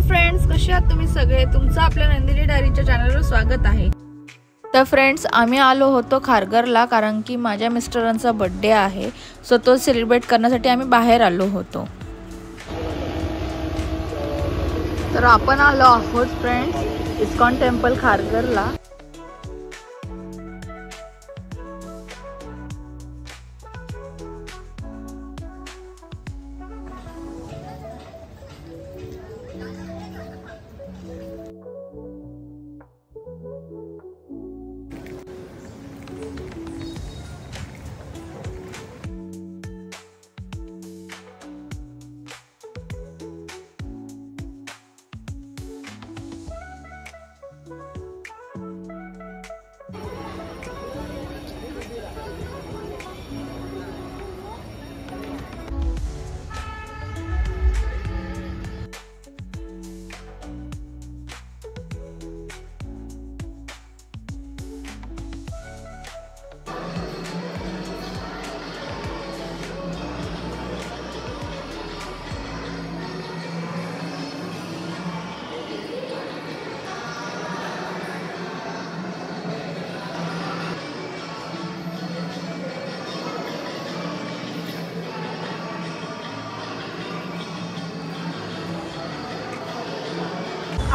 Friends, कसे आहात तुम्ही सगळे? तुमचं आपल्या नंदिनी डायरीच्या चॅनलवर स्वागत आहे। तर फ्रेंड्स, आम्ही आलो होतो खारघरला कारण की माझ्या मिस्टरांचा बर्थडे आहे। सो तो सेलिब्रेट करण्यासाठी आम्ही बाहेर आलो होतो। तर आपण आलो आहोत फ्रेंड्स इस्कॉन टेम्पल खारघरला।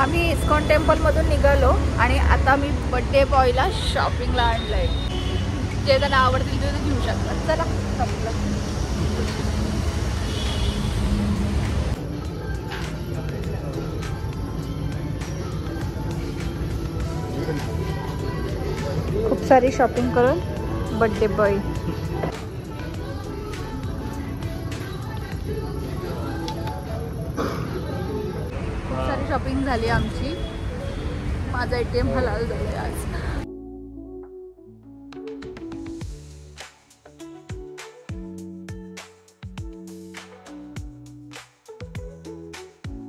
आम्ही इस्कॉन टेम्पलमधून निघालो आणि आता मी बर्थडे बॉयला शॉपिंगला आणलंय। जे त्यांना आवडतील ते घेऊ शकतात। चला शॉपिंगला। खूप सारी शॉपिंग करून बर्थडे बॉय शॉपिंग झाली आमची। माझा ATM हलाल झालाय आज।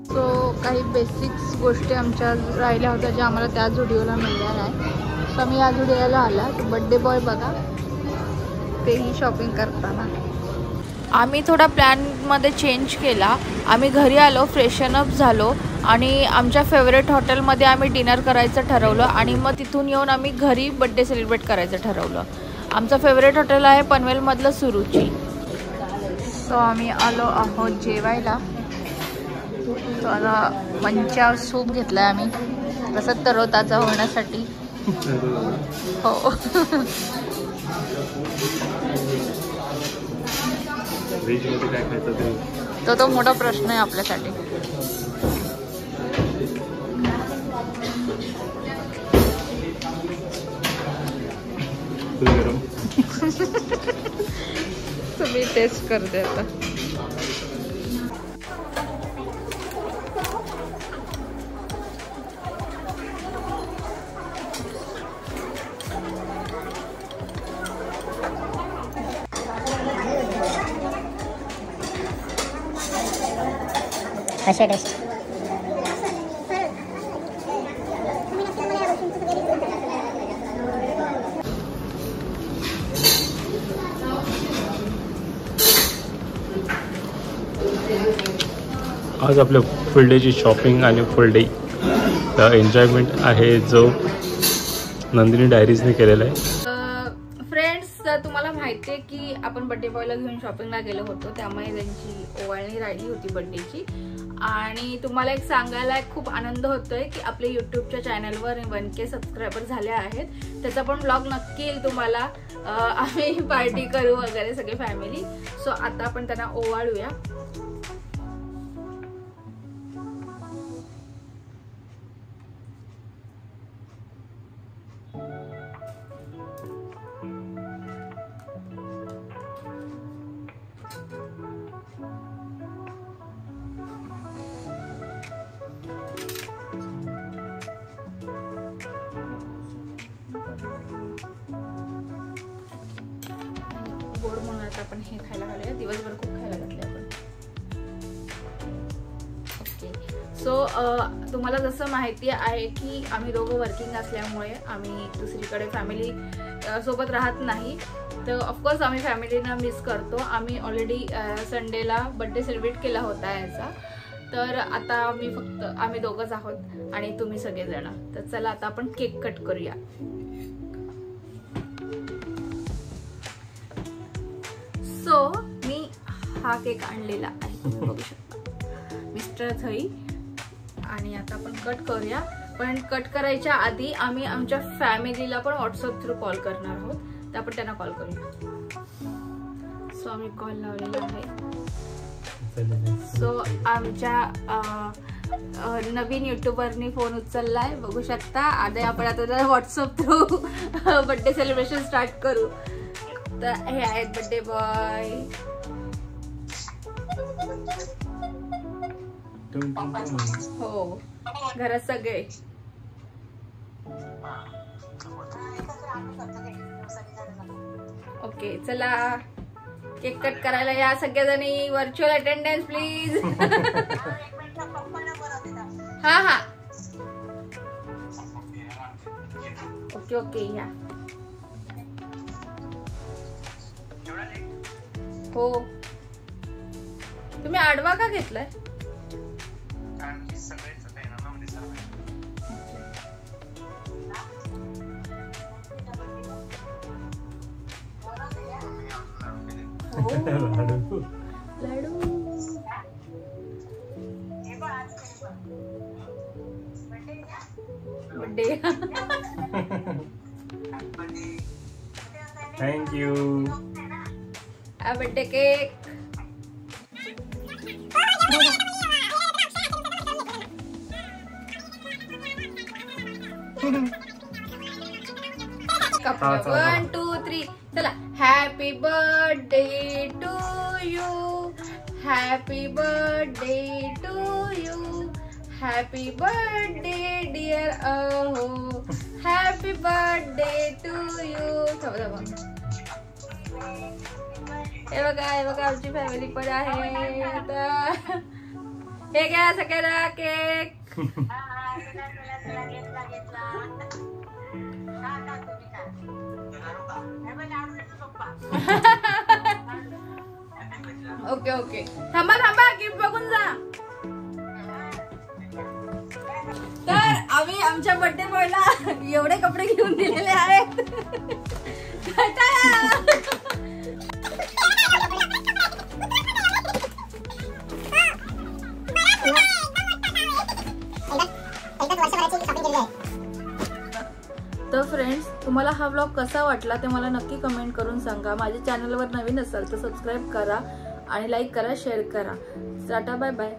सो काही बेसिक्स गोष्टी आमच्या राहिल्या होत्या ज्या आम्हाला त्या जुडिओला मिळल्या नाही। सो आम्ही या जुडिओला आला। बर्थडे बॉय बघा तेही शॉपिंग करताना। आम्ही थोडा प्लॅनमध्ये चेंज केला। आम्ही घरी आलो, फ्रेशन अप झालो आणि आमच्या फेवरेट हॉटेलमध्ये आम्ही डिनर करायचं ठरवलं आणि मग तिथून येऊन आम्ही घरी बर्थडे सेलिब्रेट करायचं ठरवलं। आमचं फेवरेट हॉटेल आहे पनवेलमधलं सुरुची। सो आम्ही आलो आहोत जेवायला। सो आता मंचा सूप घेतला आहे आम्ही तसं तरोताजा होण्यासाठी। हो तो मोठा प्रश्न आहे आपल्यासाठी। तुम्ही टेस्ट करते आता। कशा टेस्ट? आज आपल्या फुल डेची शॉपिंग आणि फुल डे एन्जॉयमेंट आहे जो नंदिनी डायरीजने केलेला आहे। फ्रेंड्स, तुम्हाला माहिती आहे की आपण बर्थडे बॉयला घेऊन शॉपिंगला गेलो होतो, त्यामुळे त्यांची ओवाळणी राहिली होती बर्थडेची। आणि तुम्हाला एक सांगायला खूप आनंद होतोय की आपल्या यूट्यूबच्या चॅनलवर 1K सबस्क्रायबर झाले आहेत। त्याचा पण ब्लॉग नक्की येईल तुम्हाला। आम्ही पार्टी करू वगैरे सगळे फॅमिली। सो आता आपण त्यांना ओवाळूया। गोड म्हणून आता आपण हे खायला घालूया। दिवसभर खूप खायला घातले आपण। ओके, सो तुम्हाला जसं माहिती आहे की आम्ही दोघं वर्किंग असल्यामुळे आम्ही दुसरीकडे फॅमिली सोबत राहत नाही। तर ऑफकोर्स आम्ही फॅमिलीना मिस करतो। आम्ही ऑलरेडी संडेला बर्थडे सेलिब्रेट केला होता याचा। तर आता आम्ही दोघंच आहोत आणि तुम्ही सगळेजण. तर चला आता आपण केक कट करूया. सो मी हा केक आणलेला आहे, तुम्ही बघू शकता, मिस्टर थई. आणि आता आपण कट करूया. पण कट करायच्या आधी आम्ही आमच्या फॅमिलीला पण व्हॉट्सअप थ्रू कॉल करणार आहोत, तर आपण त्यांना कॉल करूया. सो आम्ही कॉल लावलेला आहे. सो आमच्या नवीन युट्यूबरनी फोन उचललाय, बघू शकता. आता आपण आता WhatsApp through birthday celebration start करू. तर हे आहेत बर्थडे बॉय. हो, घरात सगळे. ओके, चला केक कट करायला या सगळ्याजणी. Virtual attendance please. हा हा, ओके ओके या. हो, तुम्ही आडवा का घेतलाय? लाडू. Birthday. Thank you. Birthday cake. One two three, चला. Happy birthday to you, happy birthday to you, happy birthday dear अहो, हॅपी बर्थडे टू यू. हे बघा आमची फॅमिली पण आहे. आता हे घ्या सगळ्यांना केक. ओके ओके, थांबा गिफ्ट बघून जा. तर आम्ही आमच्या बर्थडे बॉयला एवढे कपडे घेऊन दिलेले आहेत. तर फ्रेंड्स, तुम्हाला हा व्लॉग कसा वाटला ते मला नक्की कमेंट करून सांगा. माझ्या चॅनलवर नवीन असाल तर सबस्क्राईब करा आणि लाईक करा, शेअर करा. Tata, bye bye.